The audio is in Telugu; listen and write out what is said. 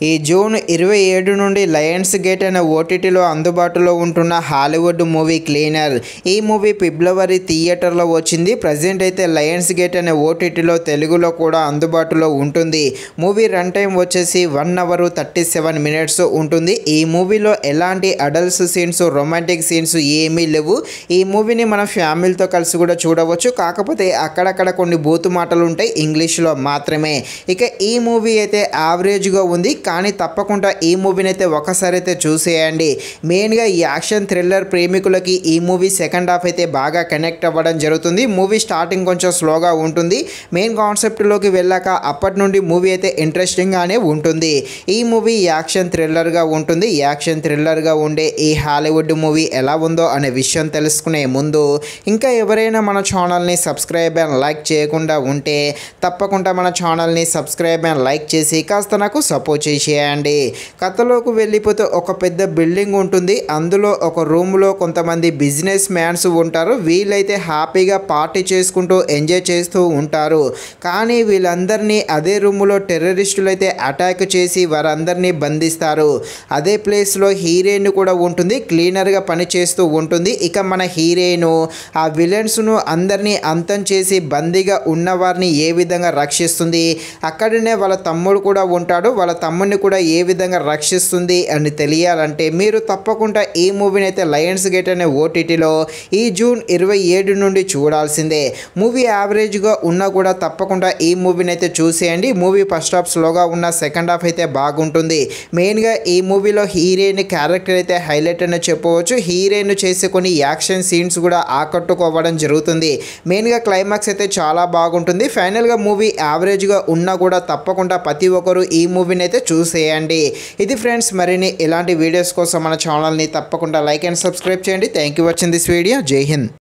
ఈ జూన్ 27 నుండి లయన్స్ గేట్ అనే ఓటీటీలో అందుబాటులో ఉంటున్న హాలీవుడ్ మూవీ క్లీనర్. ఈ మూవీ ఫిబ్రవరి థియేటర్లో వచ్చింది. ప్రజెంట్ అయితే లయన్స్ గేట్ అనే ఓటీటీలో తెలుగులో కూడా అందుబాటులో ఉంటుంది. మూవీ రన్ టైం వచ్చేసి 1 అవర్ 37 మినిట్స్ ఉంటుంది. ఈ మూవీలో ఎలాంటి అడల్ట్స్ సీన్స్, రొమాంటిక్ సీన్స్ ఏమీ లేవు. ఈ మూవీని మనం ఫ్యామిలీతో కలిసి కూడా చూడవచ్చు. కాకపోతే అక్కడక్కడ కొన్ని బూతు మాటలు ఉంటాయి, ఇంగ్లీష్లో మాత్రమే. ఇక ఈ మూవీ అయితే యావరేజ్గా ఉంది, కానీ తప్పకుండా ఈ మూవీని అయితే ఒకసారి అయితే చూసేయండి. మెయిన్గా ఈ యాక్షన్ థ్రిల్లర్ ప్రేమికులకి ఈ మూవీ సెకండ్ హాఫ్ అయితే బాగా కనెక్ట్ అవ్వడం జరుగుతుంది. మూవీ స్టార్టింగ్ కొంచెం స్లోగా ఉంటుంది. మెయిన్ కాన్సెప్ట్లోకి వెళ్ళాక అప్పటి నుండి మూవీ అయితే ఇంట్రెస్టింగ్గానే ఉంటుంది. ఈ మూవీ యాక్షన్ థ్రిల్లర్గా ఉంటుంది. యాక్షన్ థ్రిల్లర్గా ఉండే ఈ హాలీవుడ్ మూవీ ఎలా ఉందో అనే విషయం తెలుసుకునే ముందు ఇంకా ఎవరైనా మన ఛానల్ని సబ్స్క్రైబ్ అండ్ లైక్ చేయకుండా ఉంటే తప్పకుండా మన ఛానల్ని సబ్స్క్రైబ్ అండ్ లైక్ చేసి కాస్త నాకు సపోర్ట్ చేసేయండి. కథలోకి వెళ్ళిపోతే ఒక పెద్ద బిల్డింగ్ ఉంటుంది. అందులో ఒక రూమ్లో కొంతమంది బిజినెస్ మ్యాన్స్ ఉంటారు. వీళ్ళైతే హ్యాపీగా పార్టీ చేసుకుంటూ ఎంజాయ్ చేస్తూ ఉంటారు. కానీ వీళ్ళందరినీ అదే రూమ్లో టెర్రరిస్టులు అయితే అటాక్ చేసి వారందరినీ బంధిస్తారు. అదే ప్లేస్లో హీరోయిన్ కూడా ఉంటుంది, క్లీనర్గా పనిచేస్తూ ఉంటుంది. ఇక మన హీరోయిన్ ఆ విలన్స్ను అందరినీ అంతం చేసి బందీగా ఉన్నవారిని ఏ విధంగా రక్షిస్తుంది, అక్కడనే వాళ్ళ తమ్ముడు కూడా ఉంటాడు, వాళ్ళ తమ్ముడిని కూడా ఏ విధంగా రక్షిస్తుంది అని తెలియాలంటే మీరు తప్పకుండా ఈ మూవీని అయితే లయన్స్ గేట్ అనే ఓటీటీలో ఈ జూన్ 27 నుండి చూడాల్సిందే. మూవీ యావరేజ్గా ఉన్నా కూడా తప్పకుండా ఈ మూవీని అయితే చూసేయండి. మూవీ ఫస్ట్ హాఫ్ స్లోగా ఉన్న సెకండ్ హాఫ్ అయితే బాగుంటుంది. మెయిన్గా ఈ మూవీలో హీరోయిన్ క్యారెక్టర్ అయితే హైలైట్ అని చెప్పవచ్చు. హీరోయిన్ చేసే కొన్ని యాక్షన్ సీన్స్ కూడా ఆకట్టుకోవడం జరుగుతుంది. మెయిన్గా క్లైమాక్స్ అయితే చాలా బాగుంటుంది. ఫైనల్గా మూవీ యావరేజ్గా ఉన్నా కూడా తప్పకుండా ప్రతి ఒక్కరు ఈ మూవీని అయితే చూసేయండి. ఇది ఫ్రెండ్స్, మరిన్ని ఇలాంటి వీడియోస్ కోసం మన ఛానల్ని తప్పకుండా లైక్ అండ్ సబ్స్క్రైబ్ చేయండి. Thank you watching this video. జై హింద్.